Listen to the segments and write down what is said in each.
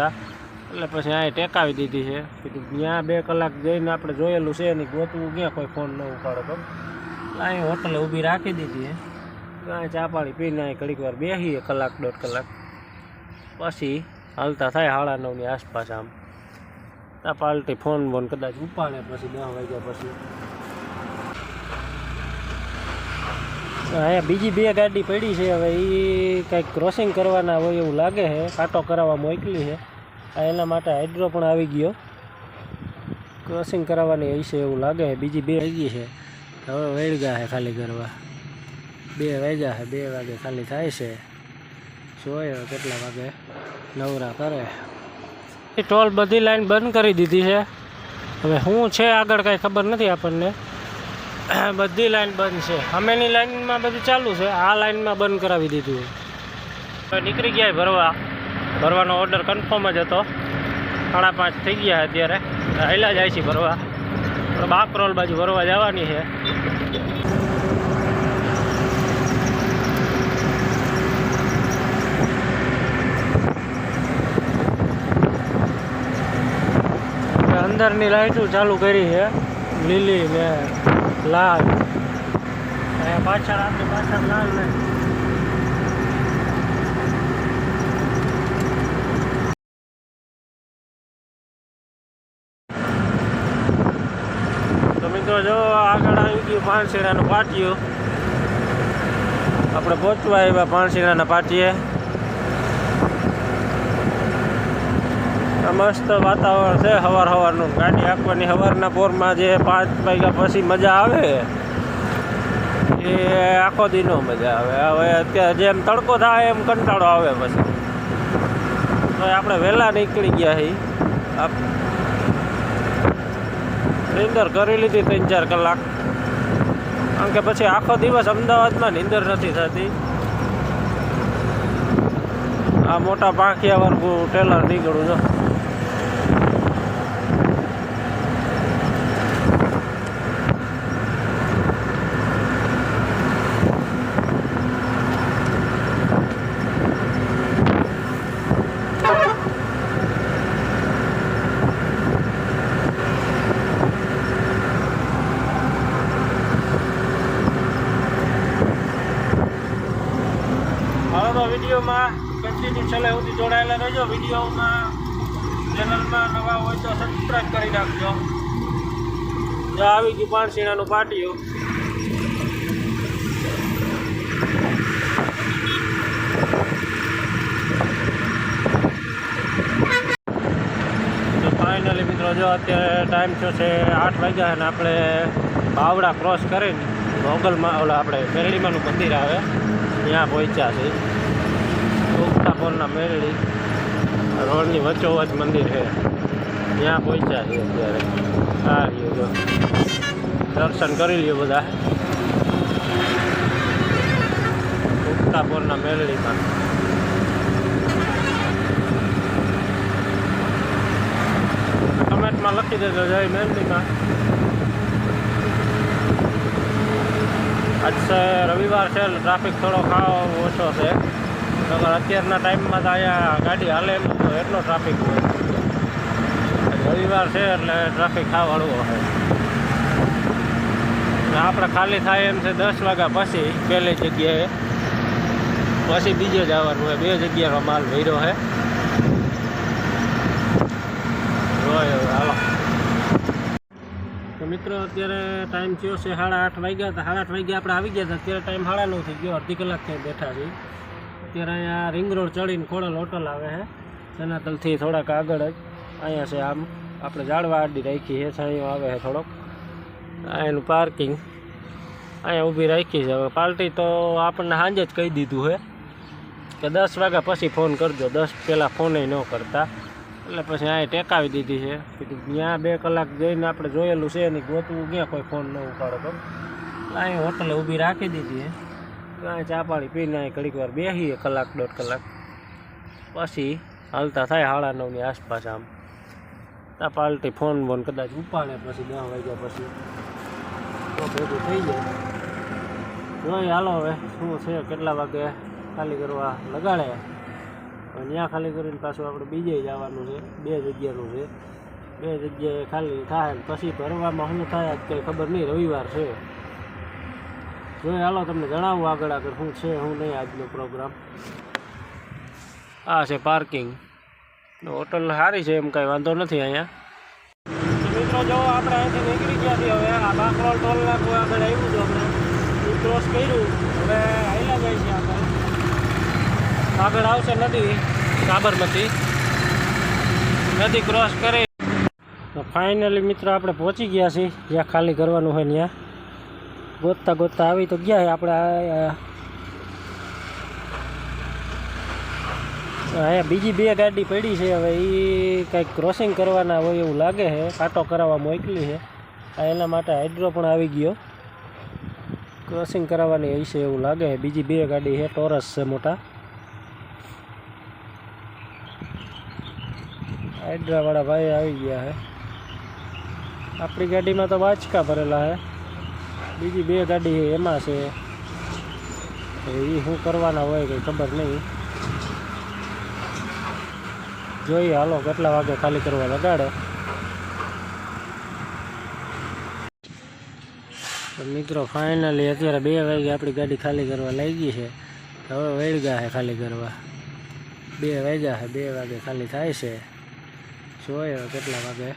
કરતા, એટલે પછી અહીં ટેકાવી દીધી છે. કીધું ત્યાં 2 કલાક જઈને આપણે જોયેલું છે નહીં, ગોતવું ક્યાં કોઈ ફોન ન ઉપાડે તો અહીં હોટલે ઊભી રાખી દીધી છે. અહીં ચા પાણી પીને અહીં ઘડીક વાર બેસીએ, 1-1.5 કલાક, પછી હાલતા થાય 9:30ની આસપાસ. આમ તા પાલટી ફોન કદાચ ઉપાડે પછી 10 વાગ્યા પછી. અહીંયા બીજી 2 ગાડી પડી છે, હવે એ કંઈક ક્રોસિંગ કરવાના હોય એવું લાગે છે, કાંટો કરાવવા મોકલી છે. એના માટે હાઇડ્રો પણ આવી ગયો, ક્રોસિંગ કરાવવાની હશે એવું લાગે છે. બીજી 2 આવી ગઈ છે, હવે વળગા છે ખાલી કરવા. 2 વાગ્યા છે, 2 વાગે ખાલી થાય છે. જોઈએ કેટલા વાગે નવરા કરે. એ ટોલ બધી લાઈન બંધ કરી દીધી છે. હવે શું છે આગળ કાંઈ ખબર નથી આપણને. બધી લાઈન બંધ છે. સામેની લાઈનમાં બધું ચાલુ છે, આ લાઈનમાં બંધ કરાવી દીધું. હવે નીકળી ગયા ભરવાનો ઓર્ડર કન્ફર્મ જ હતો. 5:30 થઈ ગયા અત્યારે. હાલ્યા જાય છે ભરવા. બાકરોલ બાજુ ભરવા જવાની છે. અંદરની લાઈટો ચાલુ કરી છે, લીલી ને લાલ. પાછળ આપણી પાછળ લાલ નહીં. તો મિત્રો જો આગળ આવી ગયું પાણશીરાનું પાટિયું. આપણે પહોંચવા આવ્યા પાણશીરાના પાટીએ. મસ્ત વાતાવરણ છે સવારનું. ગાડી હાંકવાની સવારના પોરમાં જે 5 વાગ્યા પછી મજા આવે એ આખો દીનો મજા આવે. હવે અત્યારે જેમ તડકો થાય એમ કંટાળો આવે પછી. તો આપણે વહેલા નીકળી ગયા છીએ. નીંદર કરી લીધી 3-4 કલાક, કારણ કે પછી આખો દિવસ અમદાવાદમાં નીંદર નથી થતી. આ મોટા પાંખિયા વર્ગું ટેલર નીકળું છો. વિડીયોમાં કન્ટિન્યુ છેલ્લે સુધી જોડાયેલા રહેજો. વિડીયોમાં ચેનલમાં નવા હોય તો સબસ્ક્રાઈબ કરી નાખજો. જો આવી ગયું પાણશીરાનું પાટિયું. તો ફાઇનલી મિત્રો જો અત્યારે ટાઈમ થયો છે 8 વાગ્યા અને આપણે બાવડા ક્રોસ કરીને મોગલમાં ઓલા આપણે મેરડીમાંનું મંદિર આવે ત્યાં પહોંચ્યા છે. ઉગતાપોરના મેરડી રોડની વચ્ચોવચ મંદિર છે, ત્યાં પહોંચ્યા છે અત્યારે. આ રહ્યું જો, દર્શન કરી લ્યો બધા ઉગતાપોરના મેરડીમાં. કમેન્ટમાં લખી દેજો જય મેરડીમાં. આજ છે રવિવાર છે એટલે ટ્રાફિક થોડો ખાવો ઓછો છે. અત્યારના ટાઈમમાં તો અહીંયા ગાડી હાલે એમ તો એટલો ટ્રાફિક હોય. રવિવાર છે એટલે ટ્રાફિક ખાવાળું હોય. આપણે ખાલી થાય એમ છે 10 વાગ્યા પછી પહેલી જગ્યાએ, પછી બીજે જવાનું હોય. 2 જગ્યાનો માલ ભર્યો છે. હાલો તો મિત્રો અત્યારે ટાઈમ થયો છે 8:30 વાગ્યા. તો 8:30 વાગ્યા આપણે આવી ગયા હતા. અત્યારે ટાઈમ 9:30 થઈ ગયો. અડધી કલાકથી બેઠા છીએ. અત્યારે અહીંયા રિંગ રોડ ચડીને ખોડલ હોટલ આવે છે. જનાતલથી થોડાક આગળ જ અહીંયા છે. આમ આપણે ઝાડવા આડી રાખી છે, છાંયો આવે છે થોડોક. એનું પાર્કિંગ અહીંયા ઊભી રાખી છે. હવે પાર્ટી તો આપણને સાંજે જ કહી દીધું છે કે 10 વાગ્યા પછી ફોન કરજો. 10 પહેલાં ફોને ન કરતા, એટલે પછી અહીં ટેકાવી દીધી છે. કીધું ત્યાં 2 કલાક જઈને આપણે જોયેલું છે નહીં, ગોતવું ક્યાં કોઈ ફોન ન ઉપાડે તો અહીં હોટલે ઊભી રાખી દીધી છે. અહીં ચા પાણી પીને અહીં ઘડીક વાર બેસીએ, 1-1.5 કલાક, પછી હાલતા થાય 9:30ની આસપાસ. આમ તા પાલટી ફોન કદાચ ઉપાડે પછી 10 વાગ્યા પછી તો ભેગું થઈ જાય. જોઈએ હાલો હવે શું છે, કેટલા વાગે ખાલી કરવા લગાડે ત્યાં ખાલી કરીને પાછું આપણે બીજે જવાનું છે, 2 જગ્યાનું છે, 2 જગ્યાએ ખાલી થાય ને પછી ભરવામાં શું થાય કંઈ ખબર નહીં, રવિવાર છે. જોઈએ હાલો તમને જણાવું આગળ શું છે શું નહીં આજનો પ્રોગ્રામ. આ છે પાર્કિંગ, હોટલ સારી છે, એમ કાંઈ વાંધો નથી અહીંયા. મિત્રો જો આપણે અહીંથી નીકળી ગયા છીએ, હવે આ બાકરોલ ટોલ નાકું આગળ આવ્યું હતું, આપણે ક્રોસ કર્યું, હવે હાલ્યા જાય છે આગળ આવશે નદી સાબરમતી, નદી ક્રોસ કરી. તો ફાઇનલી મિત્રો આપણે પહોંચી ગયા છીએ જ્યાં ખાલી કરવાનું હોય ત્યાં. ગોતતા ગોતતા આવી તો ગયા આપણે. અહીંયા બીજી 2 ગાડી પડી છે, હવે એ કંઈક ક્રોસિંગ કરવાના હોય એવું લાગે છે, કાંટો કરાવવા મોકલી છે. એના માટે હાઇડ્રો પણ આવી ગયો, ક્રોસિંગ કરાવવાની હશે એવું લાગે છે. બીજી 2 ગાડી છે, ટોરસ છે મોટા, હાઇડ્રાવાળા ભાઈ આવી ગયા છે. આપણી ગાડીમાં તો વાંચકા ભરેલા છે, બીજી 2 ગાડી છે એમાં છે, એ શું કરવાના હોય કંઈ ખબર નહીં. જોઈએ હાલો કેટલા વાગે ખાલી કરવા લગાડે. તો મિત્રો ફાઇનલી અત્યારે 2 વાગે આપણી ગાડી ખાલી કરવા લઈ ગઈ છે. હવે વળગ્યા છે ખાલી કરવા, 2 વાગ્યા છે, 2 વાગે ખાલી થાય છે. જોઈએ કેટલા વાગે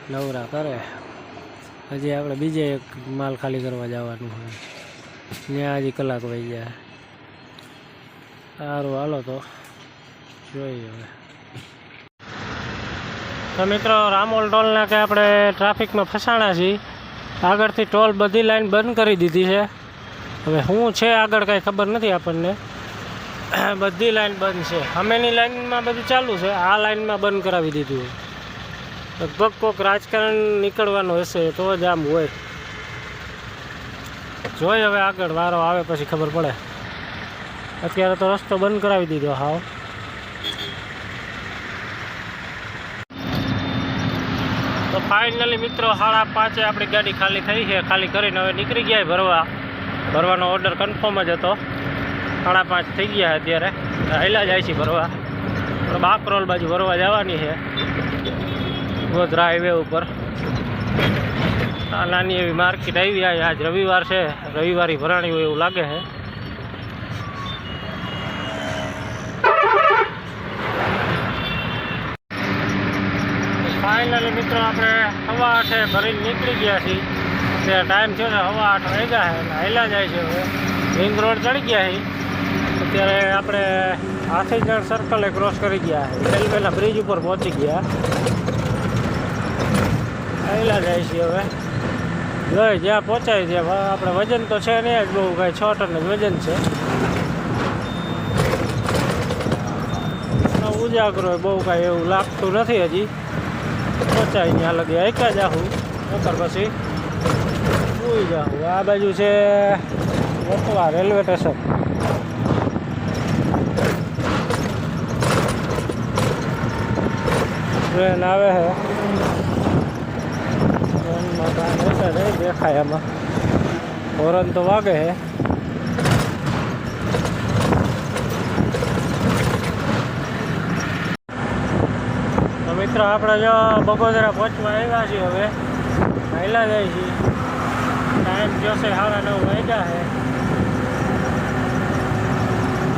નવરા કરે. હજી આપણે બીજે એક માલ ખાલી કરવા જવાનું હોય, ત્યાં હજી કલાક વહી જાય. સારું હાલો તો જોઈએ હવે. તો મિત્રો રામોલ ટોલ નાકે આપણે ટ્રાફિકમાં ફસાણા છીએ. આગળથી ટોલ બધી લાઈન બંધ કરી દીધી છે. હવે શું છે આગળ કાંઈ ખબર નથી આપણને, બધી લાઈન બંધ છે. સામેની લાઈનમાં બધું ચાલુ છે, આ લાઈનમાં બંધ કરાવી દીધું. લગભગ કોઈક રાજકારણ નીકળવાનું હશે તો જ આમ હોય. જોઈએ હવે આગળ વારો આવે પછી ખબર પડે. અત્યારે તો રસ્તો બંધ કરાવી દીધો હાવ. તો ફાઇનલી મિત્રો 5:30 આપણી ગાડી ખાલી થઈ છે. ખાલી કરીને હવે નીકળી ગયા ભરવાનો ઓર્ડર કન્ફર્મ જ હતો. 5:30 થઈ ગયા અત્યારે, હાલ્યા જાય છે ભરવા. બાકરોલ બાજુ ભરવા જવાની છે, ગોધરા હાઈવે ઉપર. આ નાની એવી માર્કેટ આવી. આજ રવિવાર છે, રવિવારી ભરાણી હોય એવું લાગે છે. ફાઇનલી મિત્રો આપણે 8:15 ભરીને નીકળી ગયા છીએ. તે ટાઈમ થયો છે 8:15 વાગ્યા છે, હાલ્યા જાય છે. હવે રિંગ રોડ ચડી ગયા છીએ. અત્યારે આપણે હાથીજણ સર્કલે ક્રોસ કરી ગયા છે, રેલવેના બ્રિજ ઉપર પહોંચી ગયા. હાલ્યા જાય છે. હવે જોઈ જ્યાં પહોંચાય ત્યાં આપણે વજન તો છે નહીં જ બહુ, કાંઈ 6 ટન જ વજન છે. ઉજાગરો બહુ કાંઈ એવું લાગતું નથી. હજી પહોંચાય ત્યાં લગી આયકા જાઉં, નકર પછી સુઈ જાઉં. આ બાજુ છે વટવા રેલવે સ્ટેશન. ટ્રેન આવે છે, ટ્રેનમાં કાંઈ નહીં દેખાય, એમાં હોરન તો વાગે છે. મિત્રો આપણે જો બગોદરા પહોંચવા આવ્યા છીએ. હવે હાલ્યા જાય છે. ટાઈમ જોશે 9:30 વાગ્યા છે.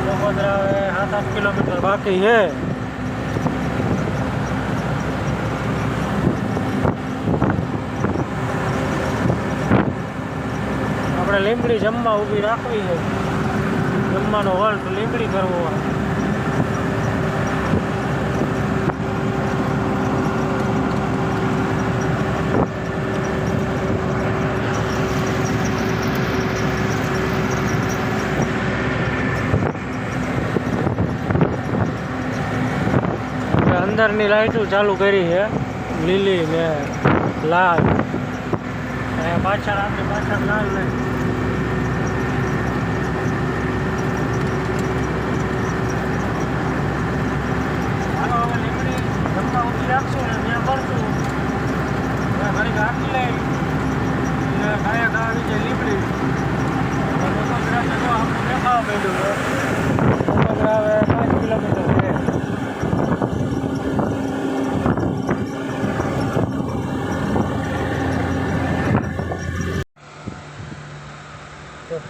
બગોદરા હવે 7-8 કિલોમીટર બાકી છે. આપણે લીંબડી જમવા ઊભી રાખવી છે. જમવાનો હોલ્ટ લીંબડી કરવો હોય. અંદરની લાઇટો ચાલુ કરી છે, લીલી ને લાલ. પાછળ આપણી પાછળ લાલ લાઈટ. હાલો હવે લીમડી જમવા ઊભી રાખશું ને ત્યાં ભરશું. ઘણી આખી લાઈટ ખાયા ખાવાની છે લીમડી. બગોદરા આપણે દેખાવા માંડ્યું છે. બગોદરા હવે 5 કિલોમીટર છે.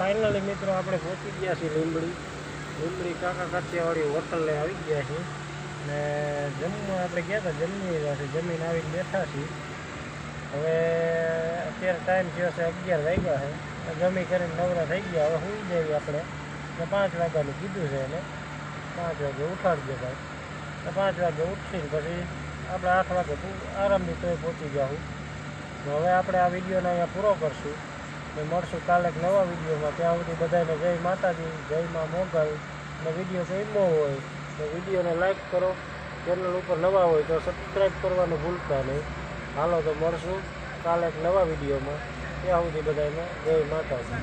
ફાઇનલી મિત્રો આપણે પહોંચી ગયા છીએ લીંબડી કાકા કાઠિયાવાડી હોટલે આવી ગયા છીએ ને જમવા આપણે ગયા હતા, જમી રહ્યા છીએ, જમીને આવીને બેઠા છીએ. હવે અત્યારે ટાઈમ થયો છે 11 વાગ્યા છે, જમી કરીને નવરા થઈ ગયા. હવે સુઈ જઈએ આપણે ને 5 વાગ્યાનું કીધું છે એને, 5 વાગે ઉઠાડજો ભાઈ. 5 વાગે ઉઠીને પછી આપણે 8 વાગે આરામથી તોય પહોંચી જાઉં. હવે આપણે આ વિડીયોને અહીંયા પૂરો કરશું ને મળશું કાલે એક નવા વિડીયોમાં. ત્યાં સુધી બધાને જય માતાજી, જય મા મોગલ. ને વિડીયો ગમ્યો હોય તો વિડીયોને લાઈક કરો, ચેનલ ઉપર નવા હોય તો સબસ્ક્રાઈબ કરવાનું ભૂલતા નહીં. હાલો તો મળશું કાલે એક નવા વિડીયોમાં. ત્યાં સુધી બધાને જય માતાજી.